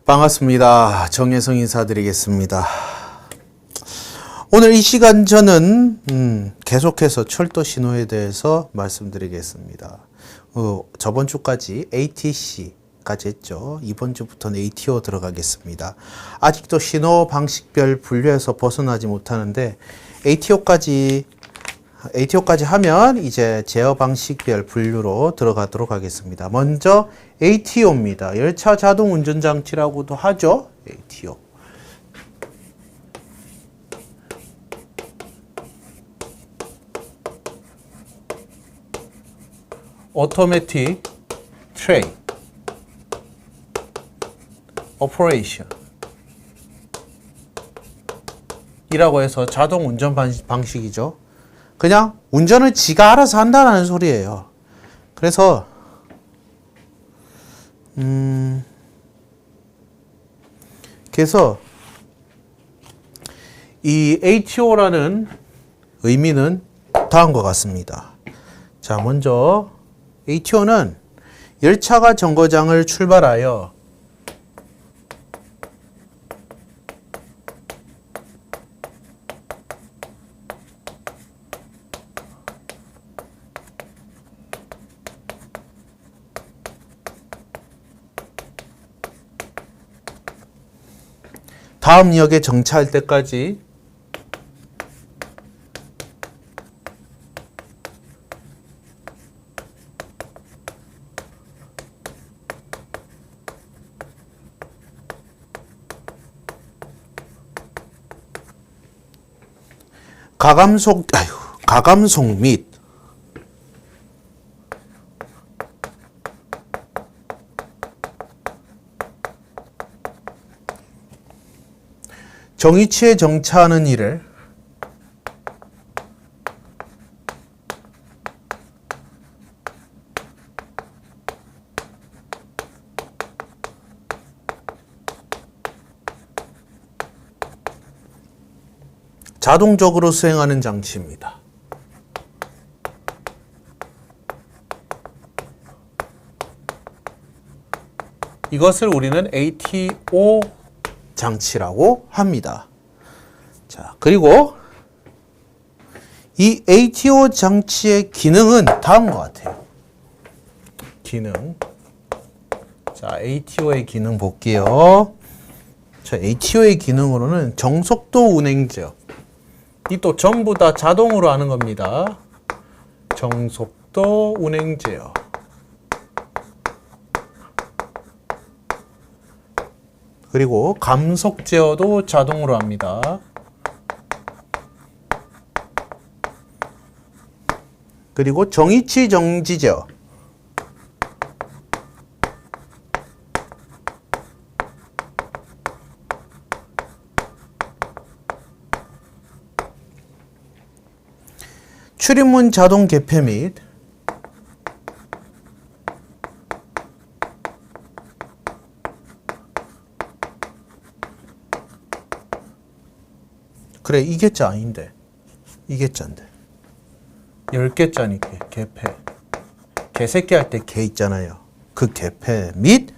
반갑습니다. 정혜성 인사드리겠습니다. 오늘 이 시간 저는 계속해서 철도 신호에 대해서 말씀드리겠습니다. 저번 주까지 ATC까지 했죠. 이번 주부터는 ATO 들어가겠습니다. 아직도 신호 방식별 분류에서 벗어나지 못하는데 ATO까지 하면 이제 제어 방식별 분류로 들어가도록 하겠습니다. 먼저 ATO입니다. 열차 자동 운전 장치라고도 하죠. ATO. Automatic Train Operation 이라고 해서 자동 운전 방식이죠. 그냥 운전을 지가 알아서 한다는 소리예요. 그래서 이 ATO라는 의미는 다음과 같습니다. 자, 먼저 ATO는 열차가 정거장을 출발하여 다음 역에 정차할 때까지 가감속 및 정위치에 정차하는 일을 자동적으로 수행하는 장치입니다. 이것을 우리는 ATO 장치라고 합니다. 자, 그리고 이 ATO 장치의 기능은 다음과 같아요. 기능. 자, ATO의 기능 볼게요. 자, ATO의 기능으로는 정속도 운행 제어. 이 또 전부 다 자동으로 하는 겁니다. 정속도 운행 제어. 그리고 감속 제어도 자동으로 합니다. 그리고 정위치 정지 제어. 출입문 자동 개폐 및 그래, 이게 자 아닌데. 이게 자인데. 10개짜니 개폐. 개새끼 할 때 개 있잖아요. 그 개폐 및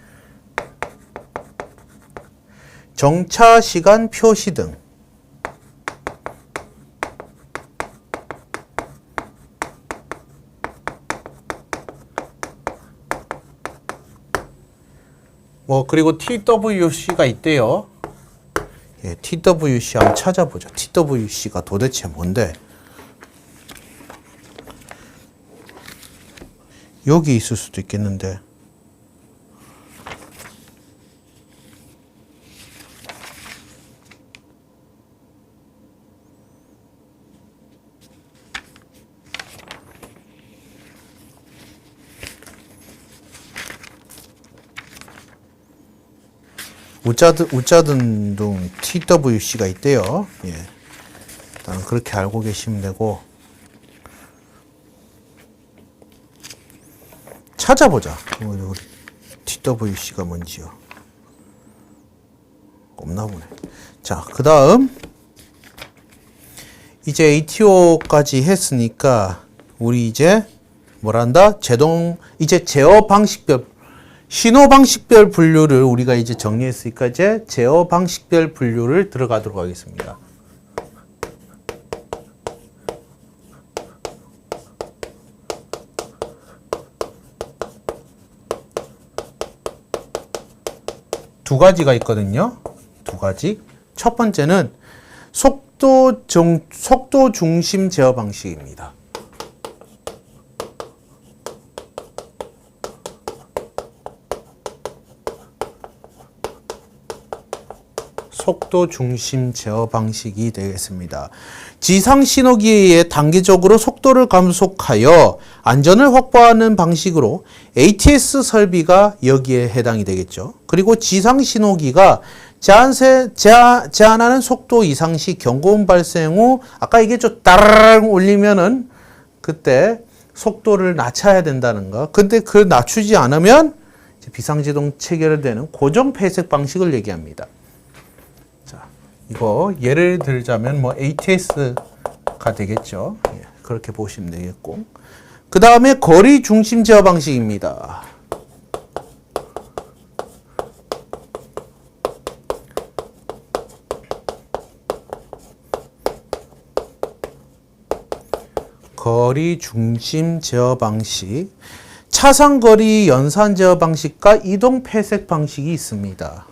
정차 시간 표시 등 그리고 TWC가 있대요. 예, TWC 한번 찾아보죠. TWC가 도대체 뭔데? 여기 있을 수도 있겠는데. 우짜든둥 TWC가 있대요. 예. 일단 그렇게 알고 계시면 되고. 찾아보자. 우리 TWC가 뭔지요. 없나 보네. 자, 그 다음 이제 ATO까지 했으니까 우리 이제 뭐란다? 이제 제어 방식별 신호 방식별 분류를 우리가 이제 정리했으니까 이제 제어 방식별 분류를 들어가도록 하겠습니다. 두 가지가 있거든요. 두 가지. 첫 번째는 속도 중심 제어 방식입니다. 속도 중심 제어 방식이 되겠습니다. 지상 신호기에 단계적으로 속도를 감속하여 안전을 확보하는 방식으로 ATS 설비가 여기에 해당이 되겠죠. 그리고 지상 신호기가 제한하는 속도 이상 시 경고음 발생 후 아까 얘기했죠. 따르릉 울리면은 그때 속도를 낮춰야 된다는 거. 근데 그 낮추지 않으면 비상제동 체결되는 고정 폐색 방식을 얘기합니다. 이거 예를 들자면 뭐 ATS가 되겠죠. 예, 그렇게 보시면 되겠고. 그 다음에 거리 중심 제어 방식입니다. 거리 중심 제어 방식. 차상 거리 연산 제어 방식과 이동 폐색 방식이 있습니다.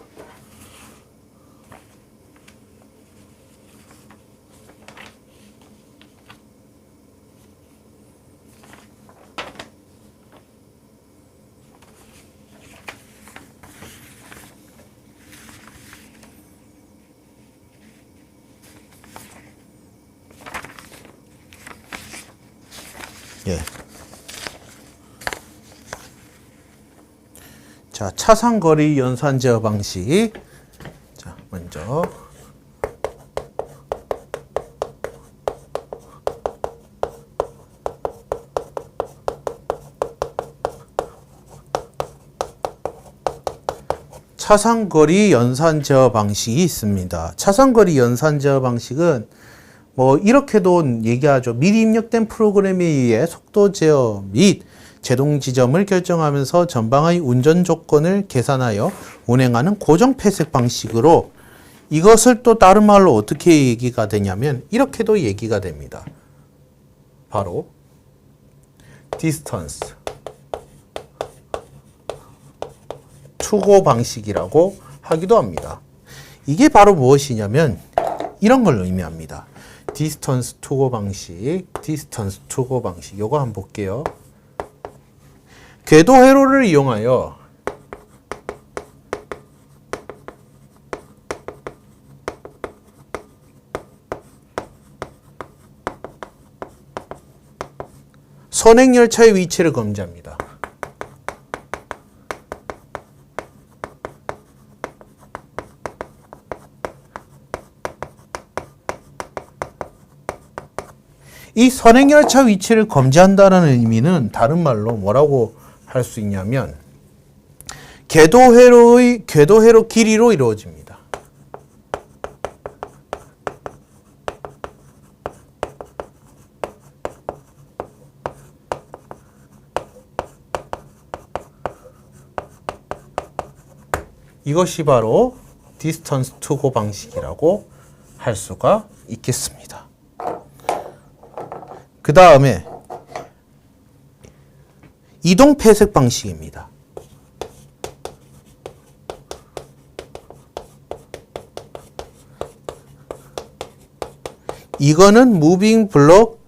예. 자, 차상거리 연산 제어 방식. 자, 먼저 차상거리 연산 제어 방식이 있습니다. 차상거리 연산 제어 방식은 뭐 이렇게도 얘기하죠. 미리 입력된 프로그램에 의해 속도 제어 및 제동 지점을 결정하면서 전방의 운전 조건을 계산하여 운행하는 고정 폐색 방식으로 이것을 또 다른 말로 어떻게 얘기가 되냐면 이렇게도 얘기가 됩니다. 바로 distance to go 방식이라고 하기도 합니다. 이게 바로 무엇이냐면 이런 걸 의미합니다. distance to go 방식, distance to go 방식. 요거 한번 볼게요. 궤도 회로를 이용하여 선행 열차의 위치를 검지합니다. 이 선행열차 위치를 검지한다는 의미는 다른 말로 뭐라고 할 수 있냐면 궤도회로 길이로 이루어집니다. 이것이 바로 distance to go 방식이라고 할 수가 있겠습니다. 그 다음에 이동 폐색 방식입니다. 이거는 무빙 블록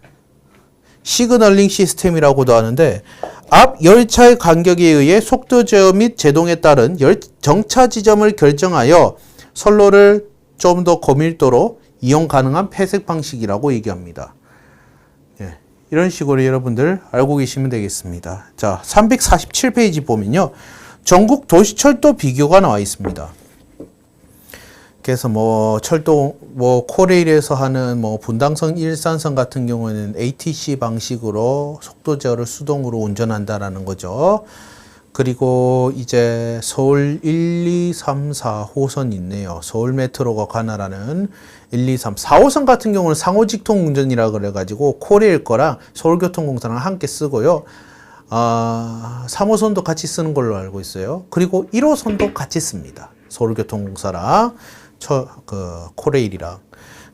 시그널링 시스템이라고도 하는데 앞 열차의 간격에 의해 속도 제어 및 제동에 따른 정차 지점을 결정하여 선로를 좀 더 고밀도로 이용 가능한 폐색 방식이라고 얘기합니다. 이런 식으로 여러분들 알고 계시면 되겠습니다. 자, 347페이지 보면요. 전국 도시철도 비교가 나와 있습니다. 그래서 뭐 철도 코레일에서 하는 분당선 일산선 같은 경우에는 ATC 방식으로 속도 제어를 수동으로 운전한다라는 거죠. 그리고 이제 서울 1, 2, 3, 4호선 있네요. 서울 메트로가 관할하는 1, 2, 3, 4호선 같은 경우는 상호직통 운전이라 그래가지고 코레일 거랑 서울교통공사랑 함께 쓰고요. 3호선도 같이 쓰는 걸로 알고 있어요. 그리고 1호선도 같이 씁니다. 서울교통공사랑 코레일이랑.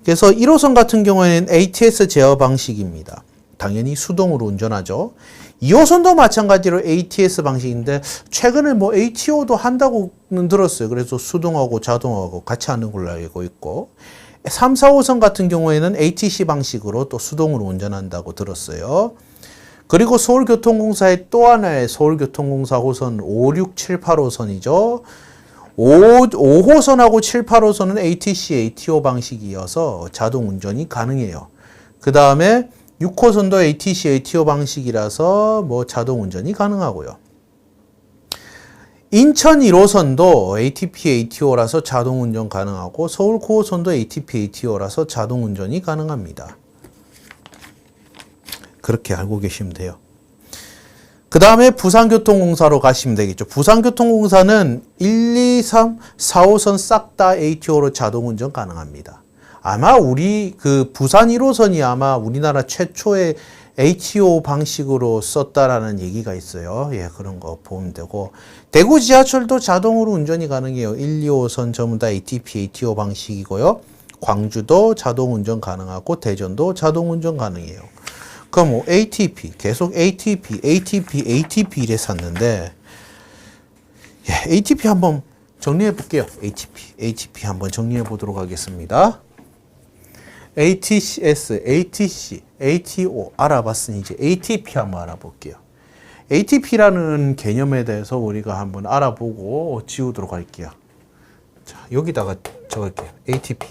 그래서 1호선 같은 경우에는 ATS 제어 방식입니다. 당연히 수동으로 운전하죠. 2호선도 마찬가지로 ATS 방식인데 최근에 뭐 ATO도 한다고는 들었어요. 그래서 수동하고 자동하고 같이 하는 걸로 알고 있고 3, 4호선 같은 경우에는 ATC 방식으로 또 수동으로 운전한다고 들었어요. 그리고 서울교통공사의 또 하나의 서울교통공사 호선 5, 6, 7, 8호선이죠. 5호선하고 7, 8호선은 ATC, ATO 방식이어서 자동 운전이 가능해요. 그 다음에 6호선도 ATC, ATO 방식이라서 뭐 자동 운전이 가능하고요. 인천 1호선도 ATP, ATO라서 자동 운전 가능하고 서울 9호선도 ATP, ATO라서 자동 운전이 가능합니다. 그렇게 알고 계시면 돼요. 그 다음에 부산교통공사로 가시면 되겠죠. 부산교통공사는 1, 2, 3, 4호선 싹 다 ATO로 자동 운전 가능합니다. 아마 우리 부산 1호선이 아마 우리나라 최초의 ATO 방식으로 썼다라는 얘기가 있어요. 예, 그런 거 보면 되고. 대구 지하철도 자동으로 운전이 가능해요. 1, 2호선 전부 다 ATP, ATO 방식이고요. 광주도 자동 운전 가능하고 대전도 자동 운전 가능해요. 그럼 뭐 ATP, 계속 ATP, ATP, ATP 이래 샀는데, 예, ATP 한번 정리해 볼게요. ATP 한번 정리해 보도록 하겠습니다. ATCS, ATC, ATO 알아봤으니 이제 ATP 한번 알아볼게요. ATP라는 개념에 대해서 우리가 한번 알아보고 지우도록 할게요. 자, 여기다가 적을게요. ATP.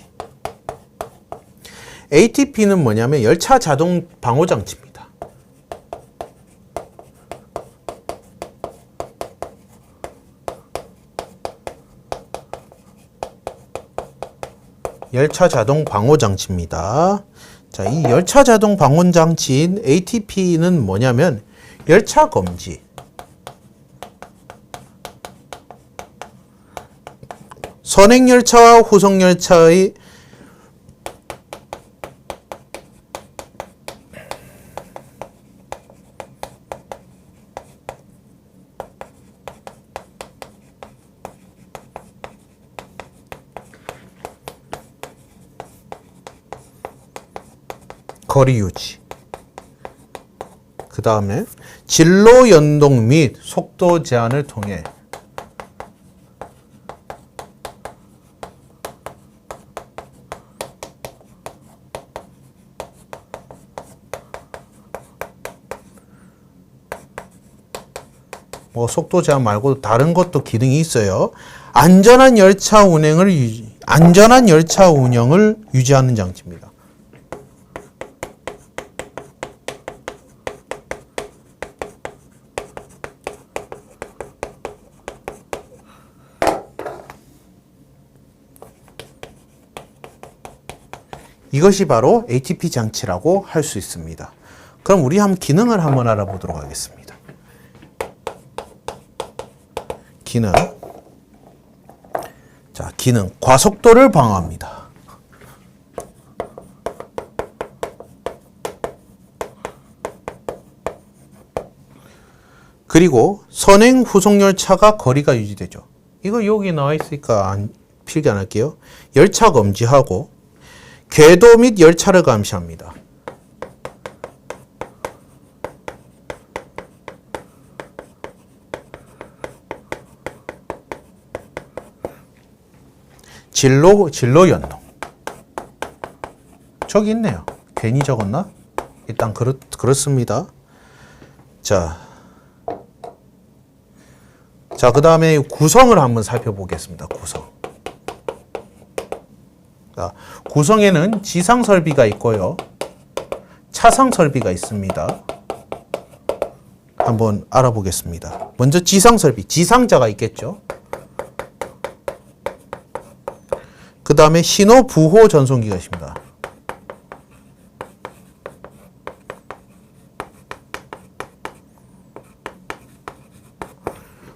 ATP는 뭐냐면 열차 자동 방호 장치입니다. 열차 자동 방호 장치입니다. 자, 이 열차 자동 방호 장치인 ATP는 뭐냐면 열차 검지, 선행 열차와 후속 열차의 거리 유지, 그 다음에 진로 연동 및 속도 제한을 통해 뭐 속도 제한 말고 다른 것도 기능이 있어요. 안전한 열차 운행을 유지하는 장치입니다. 이것이 바로 ATP 장치라고 할 수 있습니다. 그럼 우리 기능을 한번 알아보도록 하겠습니다. 기능. 자, 기능. 과속도를 방어합니다. 그리고 선행 후속 열차가 거리가 유지되죠. 이거 여기 나와 있으니까 필기 안 할게요. 열차 검지하고 궤도 및 열차를 감시합니다. 진로 연동. 저기 있네요. 괜히 적었나? 일단 그렇습니다. 자, 그 다음에 구성을 한번 살펴보겠습니다. 구성에는 지상 설비가 있고요. 차상 설비가 있습니다. 한번 알아보겠습니다. 먼저 지상 설비, 지상자가 있겠죠. 그 다음에 신호 부호 전송기가 있습니다.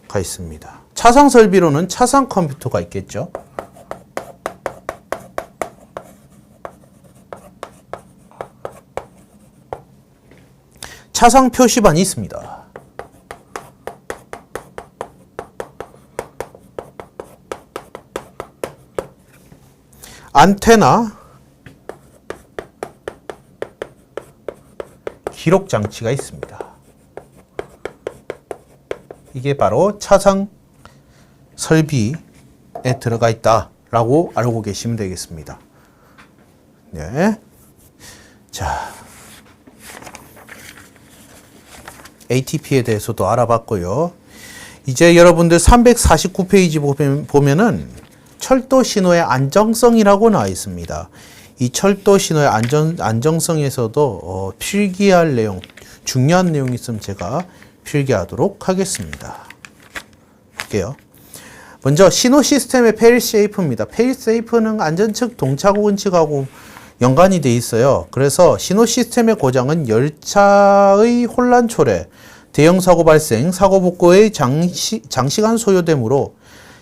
가 있습니다. 차상 설비로는 차상 컴퓨터가 있겠죠. 차상 표시반이 있습니다. 안테나, 기록 장치가 있습니다. 이게 바로 차상 설비에 들어가 있다라고 알고 계시면 되겠습니다. 네. 자, ATP에 대해서도 알아봤고요. 이제 여러분들 349페이지 보면은 철도 신호의 안정성이라고 나와 있습니다. 이 철도 신호의 안정성에서도 필기할 내용, 중요한 내용이 있으면 제가 필기하도록 하겠습니다. 볼게요. 먼저 신호 시스템의 페일세이프입니다. 페일세이프는 안전측, 동착 원칙하고 연관이 되어 있어요. 그래서 신호 시스템의 고장은 열차의 혼란 초래, 대형 사고 발생, 사고 복구의 장시간 소요되므로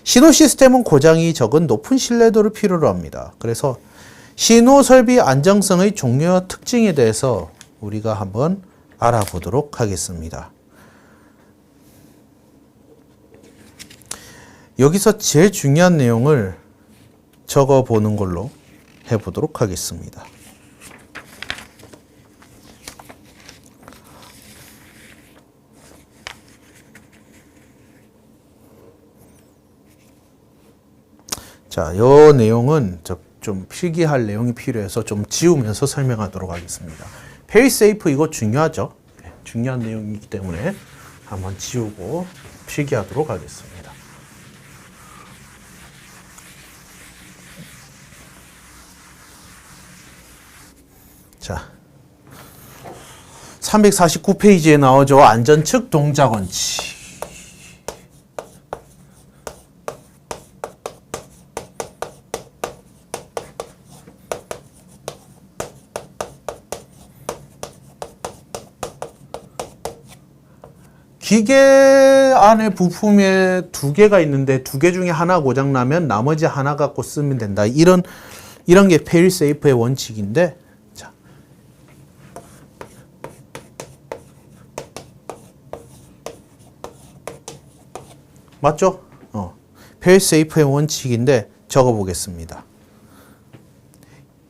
신호 시스템은 고장이 적은 높은 신뢰도를 필요로 합니다. 그래서 신호 설비 안정성의 종류와 특징에 대해서 우리가 한번 알아보도록 하겠습니다. 여기서 제일 중요한 내용을 적어 보는 걸로 해보도록 하겠습니다. 자, 요 내용은 좀 필기할 내용이 필요해서 좀 지우면서 설명하도록 하겠습니다. 페일세이프 이거 중요하죠? 네, 중요한 내용이기 때문에 한번 지우고 필기하도록 하겠습니다. 자, 349페이지에 나오죠. 안전측 동작 원칙. 기계 안에 부품에 두 개가 있는데 두 개 중에 하나 고장 나면 나머지 하나 갖고 쓰면 된다. 이런 게 페일세이프의 원칙인데, 자, 맞죠? 페일세이프의 원칙인데 적어보겠습니다.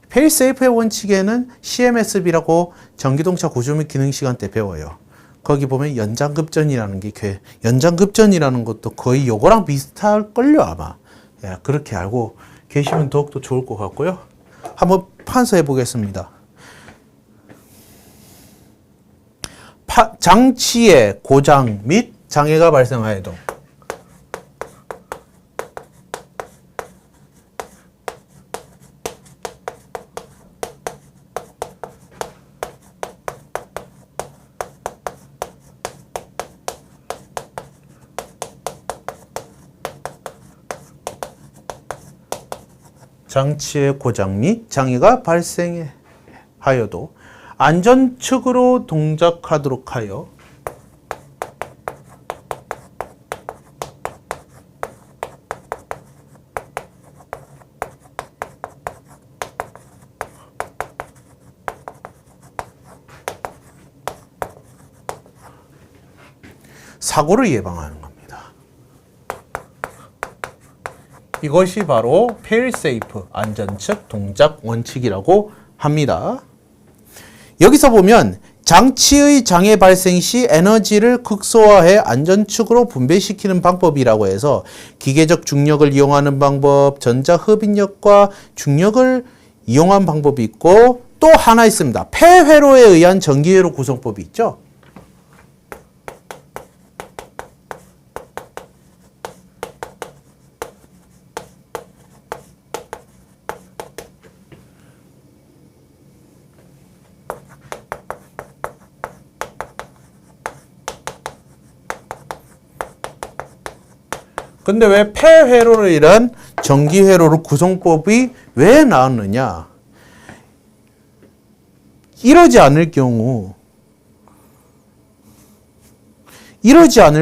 페일세이프의 원칙에는 CMSB라고 전기동차 구조 및 기능 시간 때 배워요. 거기 보면 연장급전이라는 게, 연장급전이라는 것도 거의 요거랑 비슷할걸요, 아마. 예, 그렇게 알고 계시면 더욱더 좋을 것 같고요. 한번 판서해 보겠습니다. 장치의 고장 및 장애가 발생하여도 장치의 고장 및 장애가 발생하여도 안전측으로 동작하도록 하여 사고를 예방하는 겁니다. 이것이 바로 페일세이프, 안전측 동작 원칙이라고 합니다. 여기서 보면 장치의 장애 발생 시 에너지를 극소화해 안전측으로 분배시키는 방법이라고 해서 기계적 중력을 이용하는 방법, 전자흡인력과 중력을 이용한 방법이 있고 또 하나 있습니다. 폐회로에 의한 전기회로 구성법이 있죠. 근데 왜 폐회로를 이란 전기회로로 구성법이 왜 나왔느냐? 이러지 않을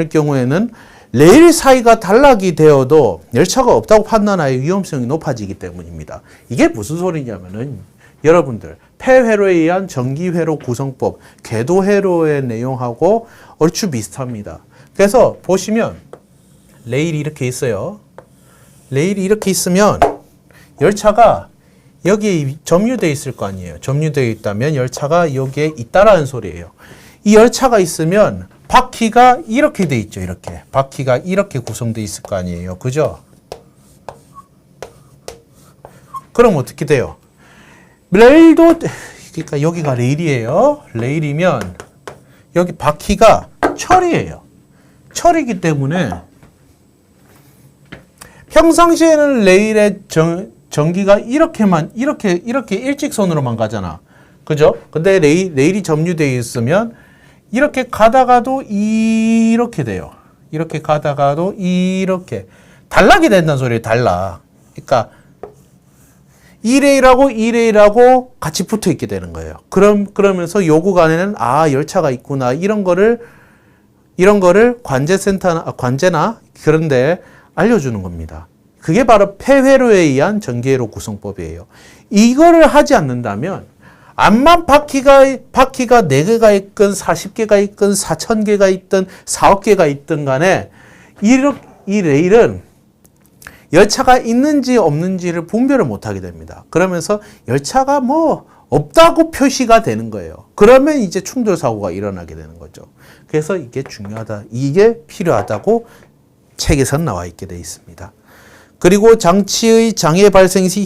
경우에는 레일 사이가 단락이 되어도 열차가 없다고 판단하여 위험성이 높아지기 때문입니다. 이게 무슨 소리냐면은 여러분들 폐회로에 의한 전기회로 구성법, 궤도회로의 내용하고 얼추 비슷합니다. 그래서 보시면 레일이 이렇게 있어요. 레일이 이렇게 있으면 열차가 여기 점유되어 있을 거 아니에요. 점유되어 있다면 열차가 여기에 있다라는 소리예요. 이 열차가 있으면 바퀴가 이렇게 돼 있죠. 이렇게. 바퀴가 이렇게 구성되어 있을 거 아니에요. 그죠? 그럼 어떻게 돼요? 레일도, 그러니까 여기가 레일이에요. 레일이면 여기 바퀴가 철이에요. 철이기 때문에 평상시에는 레일의 전기가 이렇게 일직선으로만 가잖아. 그죠? 근데 레일이 점유되어 있으면 이렇게 가다가도 이렇게 돼요. 이렇게 가다가도 이렇게 단락이 된다는 소리예요. 단락. 그러니까 이 레일하고 이 레일하고 같이 붙어 있게 되는 거예요. 그러면서 요 구간에는 열차가 있구나. 이런 거를 관제나 그런데 알려주는 겁니다. 그게 바로 폐회로에 의한 전기회로 구성법이에요. 이거를 하지 않는다면 암만 바퀴가 4개가 있건 40개가 있건 4,000개가 있든 4억 개가 있든 간에 이 레일은 열차가 있는지 없는지를 분별을 못하게 됩니다. 그러면서 열차가 뭐 없다고 표시가 되는 거예요. 그러면 이제 충돌 사고가 일어나게 되는 거죠. 그래서 이게 중요하다, 이게 필요하다고 책에선 나와 있게 돼 있습니다. 그리고 장치의 장애 발생 시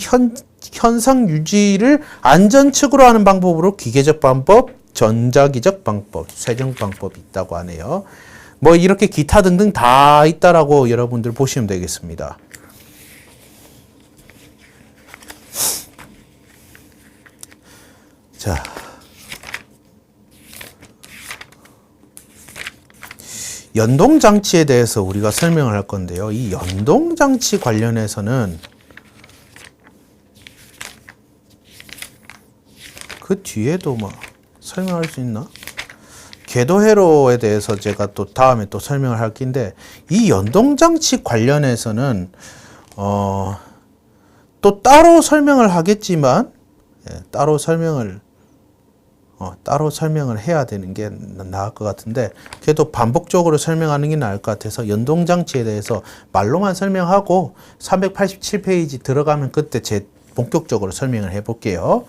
현상 유지를 안전측으로 하는 방법으로 기계적 방법, 전자기적 방법, 쇄정 방법이 있다고 하네요. 뭐 이렇게 기타 등등 다 있다라고 여러분들 보시면 되겠습니다. 자, 연동장치에 대해서 우리가 설명을 할 건데요. 이 연동장치 관련해서는 그 뒤에도 뭐 설명할 수 있나? 궤도회로에 대해서 제가 또 다음에 또 설명을 할 긴데, 이 연동장치 관련해서는 또 따로 설명을 하겠지만, 따로 설명을 해야 되는 게 나을 것 같은데, 그래도 반복적으로 설명하는 게 나을 것 같아서 연동장치에 대해서 말로만 설명하고 387페이지 들어가면 그때 본격적으로 설명을 해볼게요.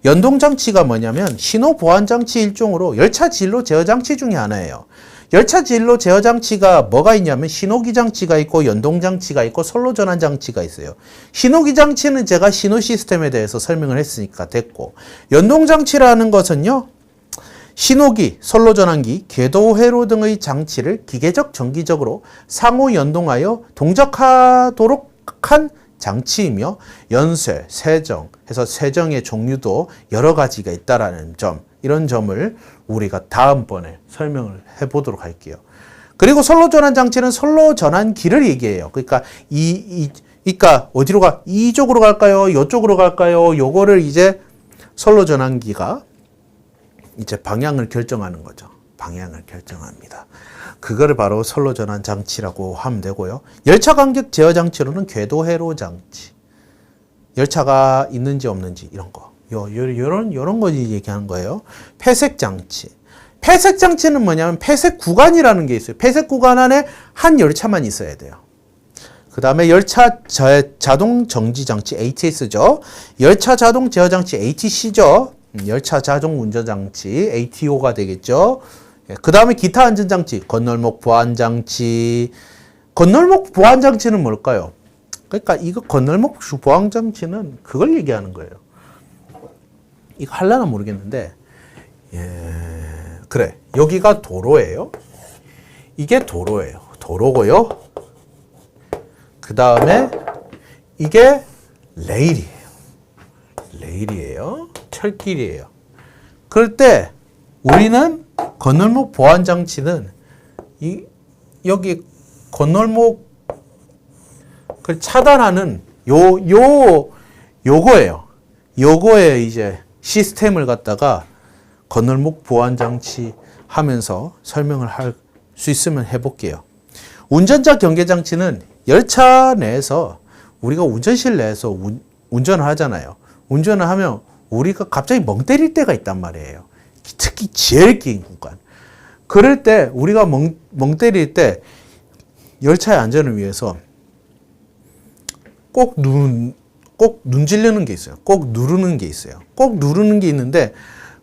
연동장치가 뭐냐면 신호보안장치 일종으로 열차 진로 제어장치 중에 하나예요. 열차 진로 제어장치가 뭐가 있냐면 신호기장치가 있고 연동장치가 있고 선로전환장치가 있어요. 신호기장치는 제가 신호 시스템에 대해서 설명을 했으니까 됐고, 연동장치라는 것은요, 신호기, 선로전환기, 궤도회로 등의 장치를 기계적, 정기적으로 상호 연동하여 동작하도록 한 장치이며, 연쇄, 세정 해서 세정의 종류도 여러 가지가 있다라는 점, 이런 점을 우리가 다음번에 설명을 해보도록 할게요. 그리고 선로전환 장치는 선로전환기를 얘기해요. 그러니까 그러니까 어디로 이쪽으로 갈까요? 이쪽으로 갈까요? 요거를 이제 선로전환기가 이제 방향을 결정하는 거죠. 방향을 결정합니다. 그거를 바로 선로전환 장치라고 하면 되고요. 열차 간격 제어 장치로는 궤도회로 장치, 열차가 있는지 없는지 이런 거, 요런 거 얘기하는 거예요. 폐색 장치. 폐색 장치는 뭐냐면 폐색 구간이라는 게 있어요. 폐색 구간 안에 한 열차만 있어야 돼요. 그 다음에 열차 자동 정지 장치 ATS죠. 열차 자동 제어 장치 ATC죠. 열차 자동 운전 장치 ATO가 되겠죠. 그 다음에 기타 안전 장치, 건널목 보안 장치. 건널목 보안 장치는 뭘까요? 그러니까 이거 건널목 보안 장치는 그걸 얘기하는 거예요. 이거 할라나 모르겠는데, 그래, 여기가 도로예요. 이게 도로예요. 도로고요. 그 다음에 이게 레일이에요. 레일이에요. 철길이에요. 그럴 때 우리는 건널목 보안 장치는 여기 건널목을 차단하는 요거예요. 요거에 이제 시스템을 갖다가 건널목 보안 장치 하면서 설명을 할 수 있으면 해볼게요. 운전자 경계 장치는 열차 내에서 우리가 운전실 내에서 운전을 하잖아요. 운전을 하면 우리가 갑자기 멍 때릴 때가 있단 말이에요. 특히 제일 긴 구간. 그럴 때 우리가 멍 때릴 때 열차의 안전을 위해서 꼭 꼭 눈질르는 게 있어요. 꼭 누르는 게 있어요. 꼭 누르는 게 있는데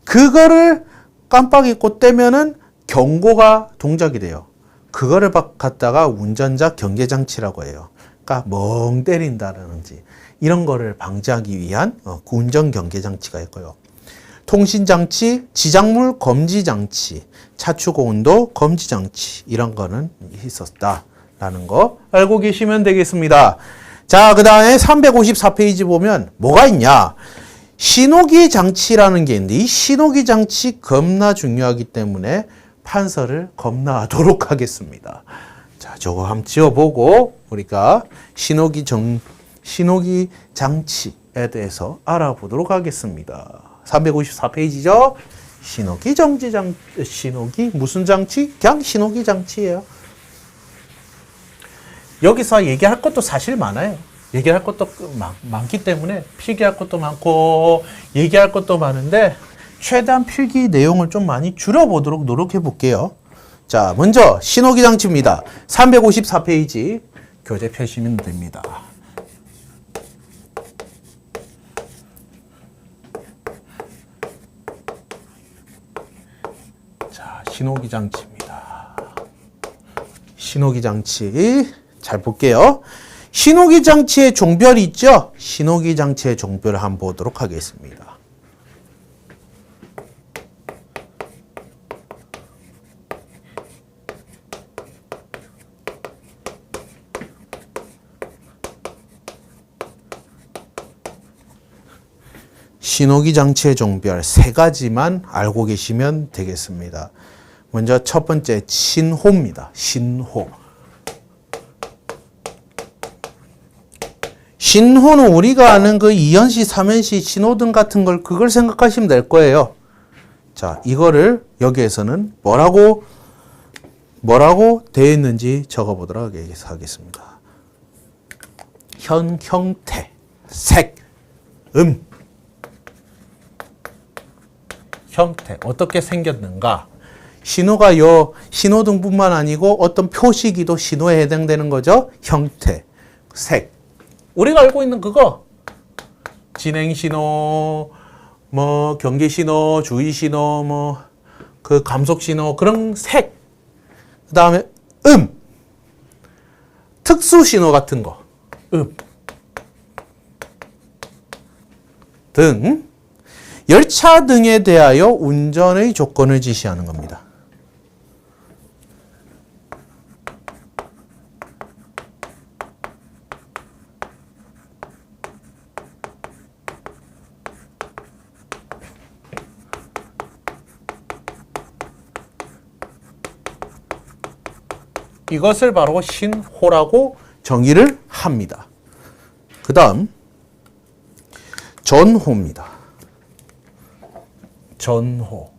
그거를 깜빡 잊고 떼면은 경고가 동작이 돼요. 그거를 갖다가 운전자 경계장치라고 해요. 그러니까 멍 때린다든지 이런 거를 방지하기 위한 운전 경계장치가 있고요. 통신장치, 지작물 검지장치, 차추고 온도 검지장치 이런 거는 있었다라는 거 알고 계시면 되겠습니다. 자, 그 다음에 354페이지 보면 뭐가 있냐? 신호기 장치라는 게 있는데 이 신호기 장치 겁나 중요하기 때문에 판서를 겁나 하도록 하겠습니다. 자, 저거 한번 지어보고 우리가 신호기 장치에 대해서 알아보도록 하겠습니다. 354페이지죠? 신호기 무슨 장치? 그냥 신호기 장치예요. 여기서 얘기할 것도 사실 많아요. 얘기할 것도 많기 때문에 필기할 것도 많고 얘기할 것도 많은데 최대한 필기 내용을 좀 많이 줄여보도록 노력해 볼게요. 자, 먼저 신호기 장치입니다. 354페이지 교재 펴시면 됩니다. 자, 신호기 장치입니다. 신호기 장치 잘 볼게요. 신호기 장치의 종별이 있죠? 신호기 장치의 종별을 한번 보도록 하겠습니다. 신호기 장치의 종별 세 가지만 알고 계시면 되겠습니다. 먼저 첫 번째 신호입니다. 신호. 신호는 우리가 아는 그 2연시, 3연시 신호등 같은 걸 그걸 생각하시면 될 거예요. 자, 이거를 여기에서는 뭐라고 되어 있는지 적어보도록 하겠습니다. 형태, 색, 형태 어떻게 생겼는가? 신호가 신호등뿐만 아니고 어떤 표시기도 신호에 해당되는 거죠. 형태, 색. 우리가 알고 있는 그거 진행신호, 뭐 경계신호, 주의신호, 뭐 그 감속신호 그런 색. 그 다음에 특수신호 같은 거 등 열차 등에 대하여 운전의 조건을 지시하는 겁니다. 이것을 바로 신호라고 정의를 합니다. 그 다음 전호입니다. 전호.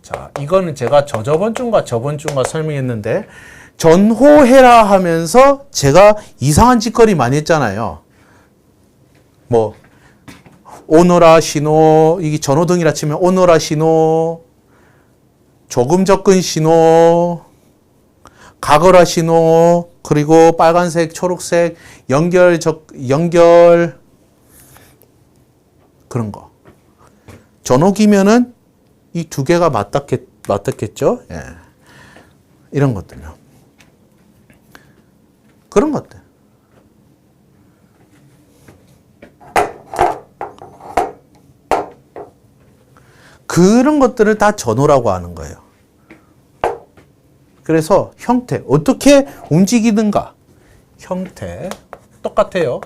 자, 이거는 제가 저번 주인가 설명했는데 전호해라 하면서 제가 이상한 짓거리 많이 했잖아요. 뭐 오너라 신호, 이게 전호등이라 치면 오너라 신호, 조금 접근 신호, 가거라 신호, 그리고 빨간색, 초록색, 연결 그런 거. 전호기면은 이 두 개가 맞닿겠죠? 예. 이런 것들요. 그런 것들. 그런 것들을 다 전호라고 하는 거예요. 그래서 형태, 어떻게 움직이는가? 형태, 똑같아요.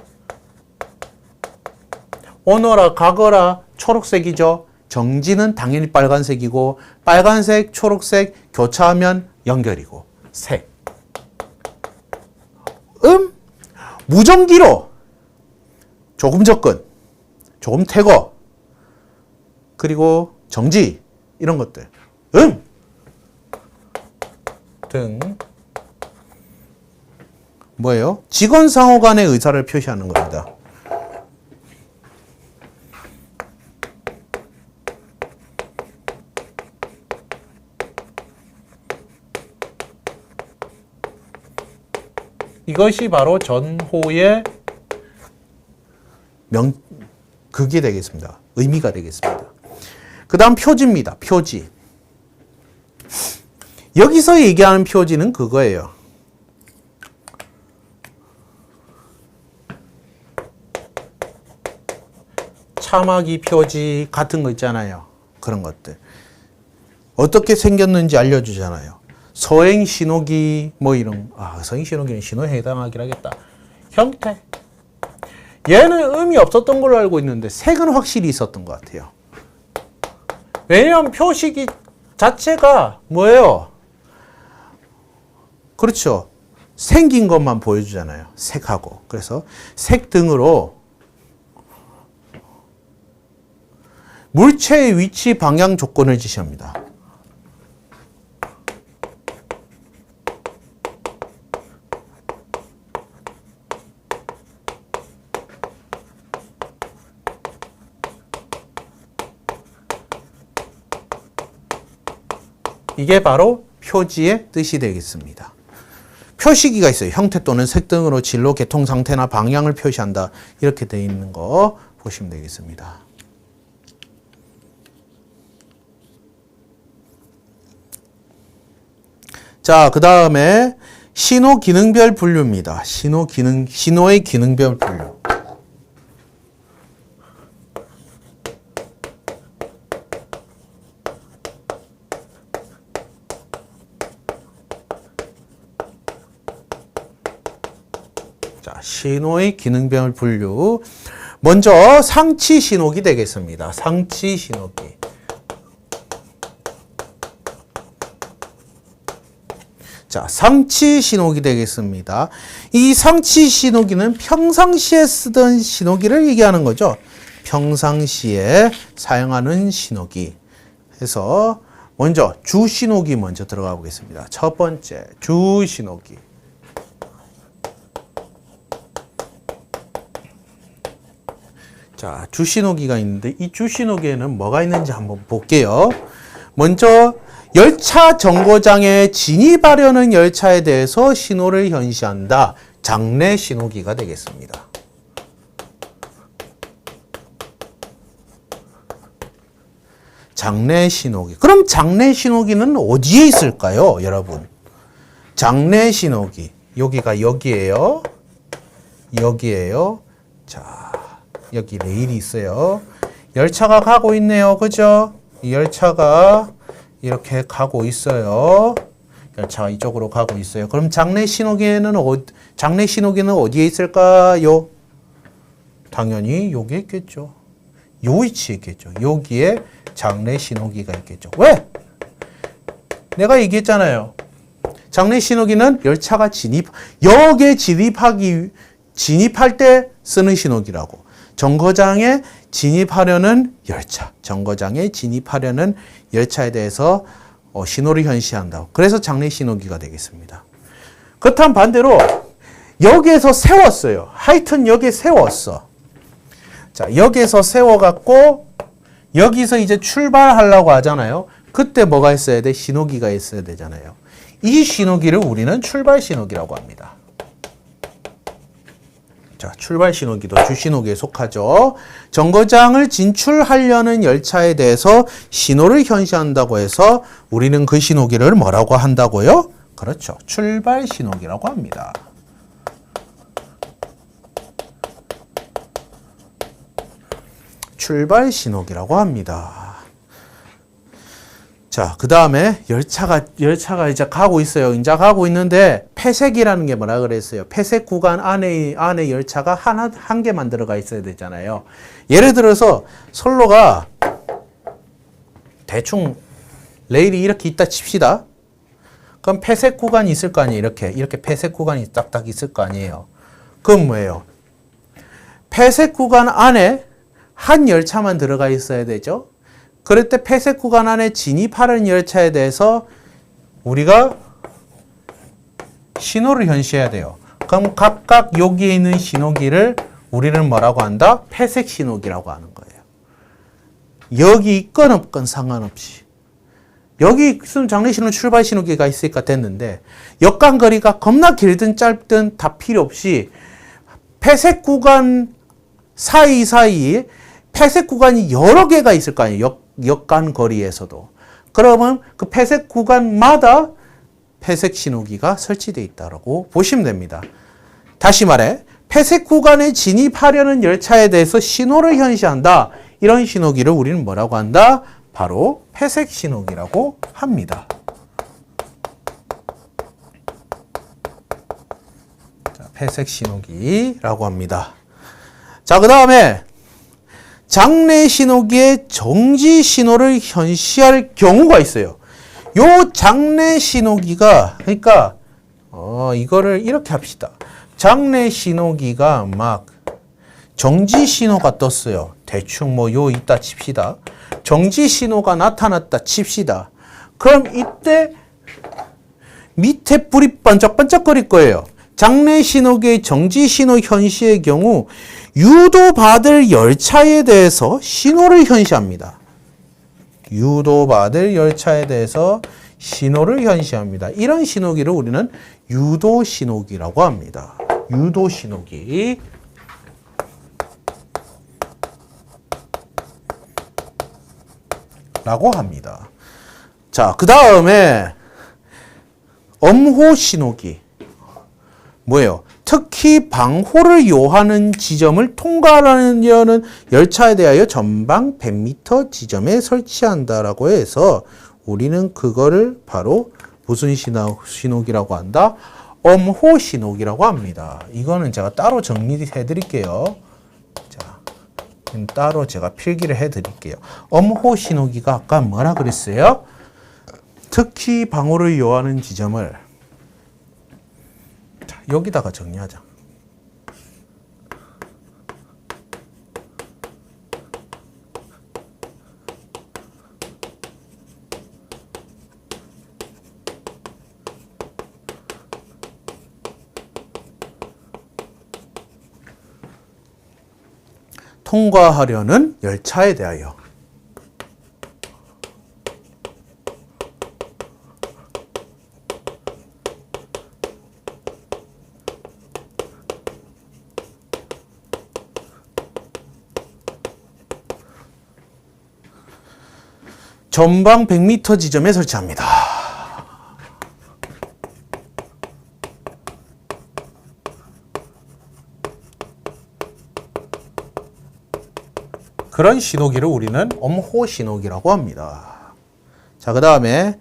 오너라, 가거라, 초록색이죠. 정지는 당연히 빨간색이고, 빨간색, 초록색 교차하면 연결이고, 색. 무전기로 조금 접근, 조금 퇴거, 그리고 정지, 이런 것들. 등 뭐예요? 직원 상호 간의 의사를 표시하는 겁니다. 이것이 바로 전호의 그게 되겠습니다. 의미가 되겠습니다. 그 다음 표지입니다. 표지. 여기서 얘기하는 표지는 그거예요. 참하기 표지 같은 거 있잖아요. 그런 것들. 어떻게 생겼는지 알려주잖아요. 서행 신호기 뭐 이런 서행 신호기는 신호에 해당하긴 하겠다. 형태. 얘는 의미 없었던 걸로 알고 있는데 색은 확실히 있었던 것 같아요. 왜냐하면 표식이 자체가 뭐예요? 그렇죠. 생긴 것만 보여주잖아요. 색하고. 그래서 색 등으로 물체의 위치, 방향 조건을 지시합니다. 이게 바로 표지의 뜻이 되겠습니다. 표시기가 있어요. 형태 또는 색 등으로 진로, 개통 상태나 방향을 표시한다. 이렇게 되어 있는 거 보시면 되겠습니다. 자, 그 다음에 신호 기능별 분류입니다. 신호의 기능별 분류. 자, 신호의 기능별 분류. 먼저 상치 신호기 되겠습니다. 상치 신호기. 자, 상치 신호기 되겠습니다. 이 상치 신호기는 평상시에 쓰던 신호기를 얘기하는 거죠. 평상시에 사용하는 신호기. 해서 먼저 주 신호기 먼저 들어가 보겠습니다. 첫 번째, 주 신호기. 자, 주 신호기가 있는데 이 주 신호기에는 뭐가 있는지 한번 볼게요. 먼저 열차 정거장에 진입하려는 열차에 대해서 신호를 현시한다. 장내 신호기가 되겠습니다. 장내 신호기. 그럼 장내 신호기는 어디에 있을까요, 여러분? 장내 신호기. 여기가 여기예요. 여기예요. 자, 여기 레일이 있어요. 열차가 가고 있네요. 그죠? 이 열차가 이렇게 가고 있어요. 열차가 이쪽으로 가고 있어요. 그럼 장내 신호기는 어디에 있을까요? 당연히 여기에 있겠죠. 요 위치에 있겠죠. 여기에 장내 신호기가 있겠죠. 왜? 내가 얘기했잖아요. 장내 신호기는 열차가 역에 진입할 때 쓰는 신호기라고. 정거장에 진입하려는 열차, 정거장에 진입하려는 열차에 대해서 신호를 현시한다고. 그래서 장내 신호기가 되겠습니다. 그렇다면 반대로 역에서 세웠어요. 하여튼 역에 세웠어. 자, 역에서 세워갖고 여기서 이제 출발하려고 하잖아요. 그때 뭐가 있어야 돼? 신호기가 있어야 되잖아요. 이 신호기를 우리는 출발 신호기라고 합니다. 자, 출발 신호기도 주 신호기에 속하죠. 정거장을 진출하려는 열차에 대해서 신호를 현시한다고 해서 우리는 그 신호기를 뭐라고 한다고요? 그렇죠. 출발 신호기라고 합니다. 출발 신호기라고 합니다. 자, 그 다음에 열차가 이제 가고 있어요. 이제 가고 있는데 폐색이라는 게 뭐라 그랬어요? 폐색 구간 안에 열차가 한 개만 들어가 있어야 되잖아요. 예를 들어서 선로가 대충 레일이 이렇게 있다 칩시다. 그럼 폐색 구간이 있을 거 아니에요. 이렇게 폐색 구간이 딱딱 있을 거 아니에요. 그건 뭐예요? 폐색 구간 안에 한 열차만 들어가 있어야 되죠. 그럴 때 폐색 구간 안에 진입하는 열차에 대해서 우리가 신호를 현시해야 돼요. 그럼 각각 여기에 있는 신호기를 우리는 뭐라고 한다? 폐색 신호기라고 하는 거예요. 여기 있건 없건 상관없이. 여기 있으면 장내 신호 출발 신호기가 있으니까 됐는데 역간거리가 겁나 길든 짧든 다 필요 없이 폐색 구간 사이사이에 폐색 구간이 여러 개가 있을 거 아니에요. 역간 거리에서도. 그러면 그 폐색 구간마다 폐색 신호기가 설치되어 있다고 보시면 됩니다. 다시 말해 폐색 구간에 진입하려는 열차에 대해서 신호를 현시한다. 이런 신호기를 우리는 뭐라고 한다? 바로 폐색 신호기라고 합니다. 자, 폐색 신호기라고 합니다. 자, 그 다음에 장내 신호기에 정지 신호를 현시할 경우가 있어요. 요 장내 신호기가 그러니까 이거를 이렇게 합시다. 장내 신호기가 막 정지 신호가 떴어요. 대충 뭐 요 있다 칩시다. 정지 신호가 나타났다 칩시다. 그럼 이때 밑에 불이 번쩍번쩍거릴 거예요. 장내 신호기의 정지 신호 현시의 경우 유도받을 열차에 대해서 신호를 현시합니다. 유도받을 열차에 대해서 신호를 현시합니다. 이런 신호기를 우리는 유도 신호기라고 합니다. 유도 신호기. 라고 합니다. 자, 그 다음에 엄호 신호기. 뭐예요? 특히 방호를 요하는 지점을 통과하려는 열차에 대하여 전방 100m 지점에 설치한다라고 해서 우리는 그거를 바로 무슨 신호기라고 한다? 엄호 신호기라고 합니다. 이거는 제가 따로 정리해 드릴게요. 자, 따로 제가 필기를 해 드릴게요. 엄호 신호기가 아까 뭐라 그랬어요? 특히 방호를 요하는 지점을 자, 여기다가 정리하자. 통과하려는 열차에 대하여 전방 100m 지점에 설치합니다. 그런 신호기를 우리는 엄호 신호기라고 합니다. 자, 그 다음에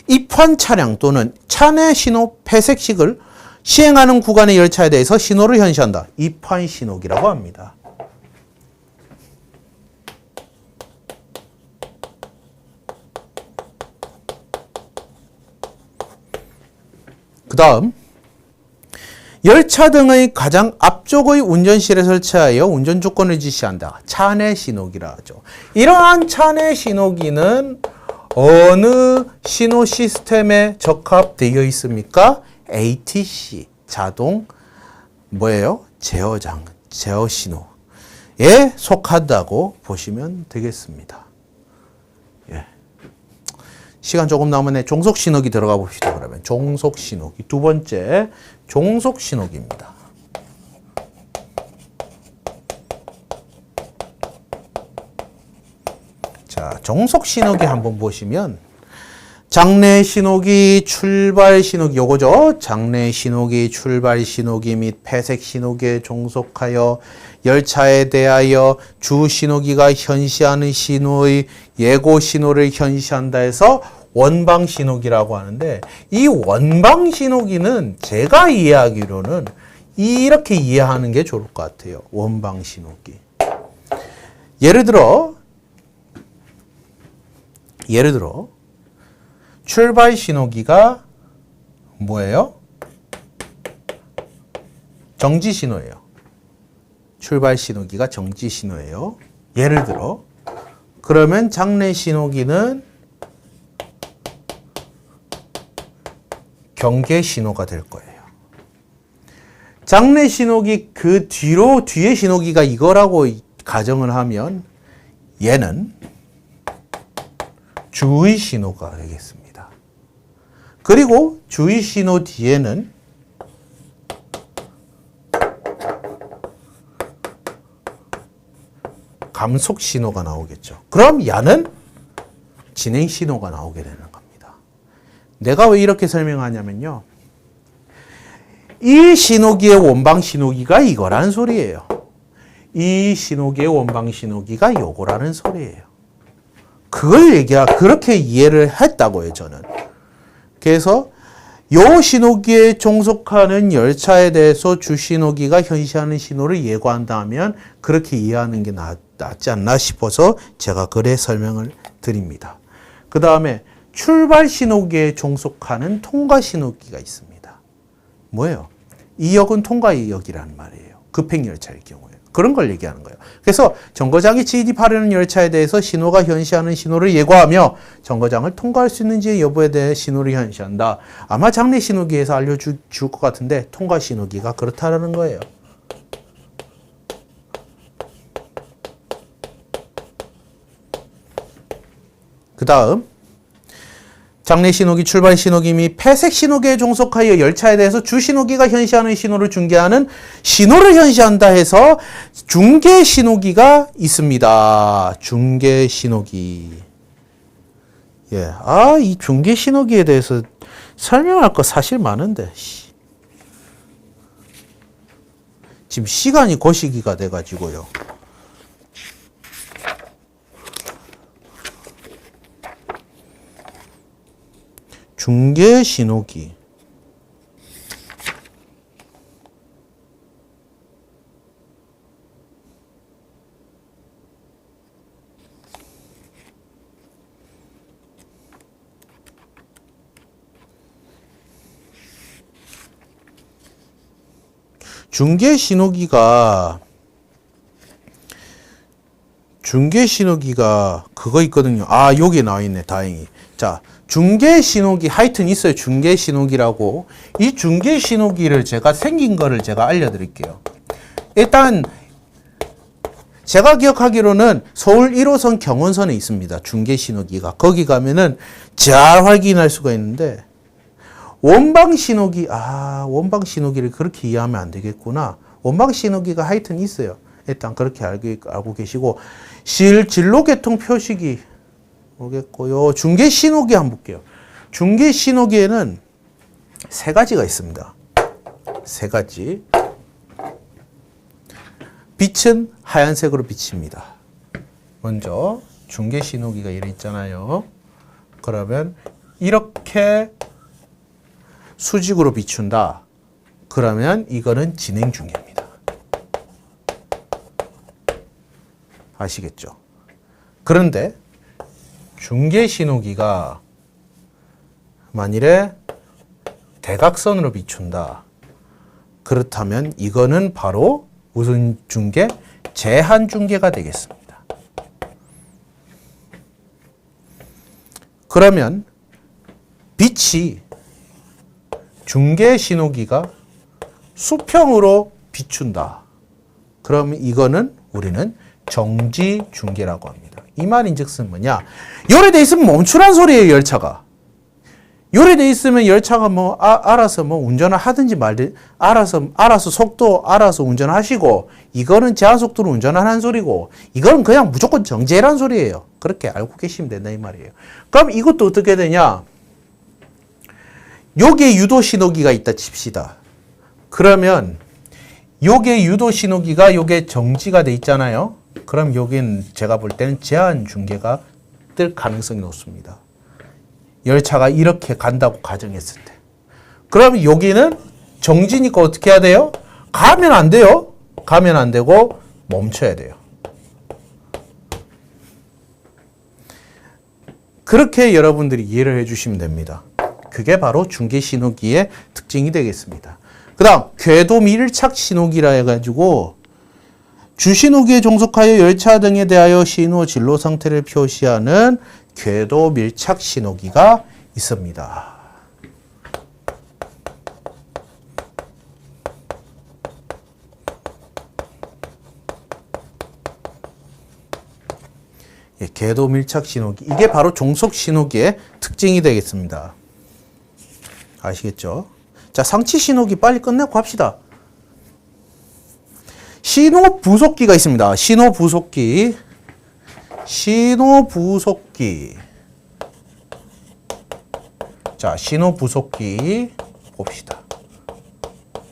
입환 차량 또는 차내 신호 폐색식을 시행하는 구간의 열차에 대해서 신호를 현시한다. 입환 신호기라고 합니다. 그 다음 열차 등의 가장 앞쪽의 운전실에 설치하여 운전 조건을 지시한다. 차내 신호기라 하죠. 이러한 차내 신호기는 어느 신호 시스템에 적합되어 있습니까? ATC, 자동 뭐예요? 제어 신호에 속한다고 보시면 되겠습니다. 예. 시간 조금 남았네. 종속 신호기 들어가 봅시다. 그러면 종속 신호기 두 번째 종속 신호기입니다. 자, 종속 신호기 한번 보시면 장내 신호기, 출발 신호기 요거죠. 장내 신호기, 출발 신호기 및 폐색 신호기에 종속하여 열차에 대하여 주 신호기가 현시하는 신호의 예고 신호를 현시한다 해서 원방 신호기라고 하는데 이 원방 신호기는 제가 이해하기로는 이렇게 이해하는 게 좋을 것 같아요. 원방 신호기. 예를 들어 출발 신호기가 뭐예요? 정지 신호예요. 출발 신호기가 정지 신호예요. 예를 들어 그러면 장내 신호기는 경계 신호가 될 거예요. 장내 신호기 그 뒤에 신호기가 이거라고 가정을 하면 얘는 주의 신호가 되겠습니다. 그리고 주의 신호 뒤에는 감속 신호가 나오겠죠. 그럼 야는 진행 신호가 나오게 되는 겁니다. 내가 왜 이렇게 설명하냐면요. 이 신호기의 원방 신호기가 이거라는 소리예요. 이 신호기의 원방 신호기가 요거라는 소리예요. 그렇게 이해를 했다고요, 저는. 그래서 요 신호기에 종속하는 열차에 대해서 주 신호기가 현시하는 신호를 예고한다면 그렇게 이해하는 게 낫지 않나 싶어서 제가 그래 설명을 드립니다. 그 다음에 출발 신호기에 종속하는 통과 신호기가 있습니다. 뭐예요? 이 역은 통과역이라는 말이에요. 급행열차의 경우에. 그런 걸 얘기하는 거예요. 그래서 정거장이 진입하려는 열차에 대해서 신호가 현시하는 신호를 예고하며 정거장을 통과할 수 있는지 여부에 대해 신호를 현시한다. 아마 장내 신호기에서 알려줄 것 같은데 통과 신호기가 그렇다라는 거예요. 그 다음 장내 신호기, 출발 신호기 및 폐색 신호기에 종속하여 열차에 대해서 주 신호기가 현시하는 신호를 중계하는 신호를 현시한다 해서 중계 신호기가 있습니다. 중계 신호기. 예, 이 중계 신호기에 대해서 설명할 거 사실 많은데 지금 시간이 거시기가 돼가지고요. 중계 신호기. 중계 신호기가 그거 있거든요. 여기 나와 있네, 다행히. 자, 중계 신호기 하여튼 있어요. 중계 신호기라고. 이 중계 신호기를 생긴 거를 제가 알려드릴게요. 일단 제가 기억하기로는 서울 1호선 경원선에 있습니다. 중계 신호기가. 거기 가면은 잘 확인할 수가 있는데 원방 신호기를 그렇게 이해하면 안 되겠구나. 원방 신호기가 하여튼 있어요. 일단 그렇게 알고 계시고 진로개통 표시기 모르겠고요. 중계 신호기 한번 볼게요. 중계 신호기에는 세 가지가 있습니다. 세 가지. 빛은 하얀색으로 비칩니다. 먼저 중계 신호기가 이래 있잖아요. 그러면 이렇게 수직으로 비춘다. 그러면 이거는 진행 중계입니다. 아시겠죠? 그런데 중계 신호기가 만일에 대각선으로 비춘다. 그렇다면 이거는 바로 무슨 중계? 제한 중계가 되겠습니다. 그러면 빛이 중계 신호기가 수평으로 비춘다. 그러면 이거는 우리는 정지 중계라고 합니다. 이 말인즉슨 뭐냐? 요래돼 있으면 멈추란 소리예요, 열차가. 요래돼 있으면 열차가 알아서 운전을 하든지 말든지 알아서 속도 알아서 운전하시고 이거는 제한 속도로 운전하는 소리고 이거는 그냥 무조건 정지해란 소리예요. 그렇게 알고 계시면 된다 이 말이에요. 그럼 이것도 어떻게 되냐? 여기에 유도 신호기가 있다 칩시다. 그러면 요게 유도 신호기가 요게 정지가 돼 있잖아요. 그럼 여긴 제가 볼 때는 제한 중계가 뜰 가능성이 높습니다. 열차가 이렇게 간다고 가정했을 때. 그럼 여기는 정지니까 어떻게 해야 돼요? 가면 안 돼요. 가면 안 되고 멈춰야 돼요. 그렇게 여러분들이 이해를 해주시면 됩니다. 그게 바로 중계 신호기의 특징이 되겠습니다. 그 다음 궤도 밀착 신호기라 해가지고 주신호기에 종속하여 열차 등에 대하여 신호 진로 상태를 표시하는 궤도 밀착 신호기가 있습니다. 궤도 밀착 신호기. 이게 바로 종속 신호기의 특징이 되겠습니다. 아시겠죠? 자, 상치 신호기 빨리 끝내고 합시다. 신호 부속기가 있습니다. 신호 부속기. 신호부속기. 자, 신호부속기 봅시다.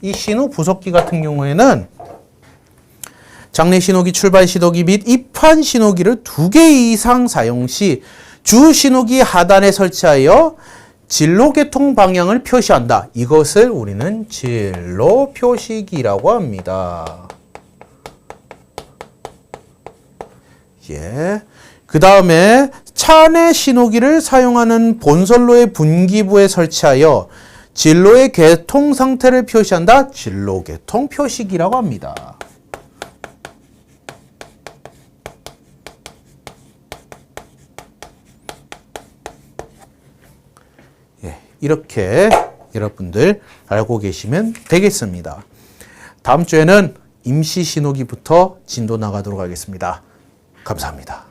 이 신호부속기 같은 경우에는 장내 신호기, 출발 신호기 및 입환 신호기를 2개 이상 사용 시 주 신호기 하단에 설치하여 진로 개통 방향을 표시한다. 이것을 우리는 진로 표시기라고 합니다. 예. 그 다음에 차내 신호기를 사용하는 본선로의 분기부에 설치하여 진로의 개통 상태를 표시한다. 진로 개통 표시기라고 합니다. 이렇게 여러분들 알고 계시면 되겠습니다. 다음 주에는 임시 신호기부터 진도 나가도록 하겠습니다. 감사합니다.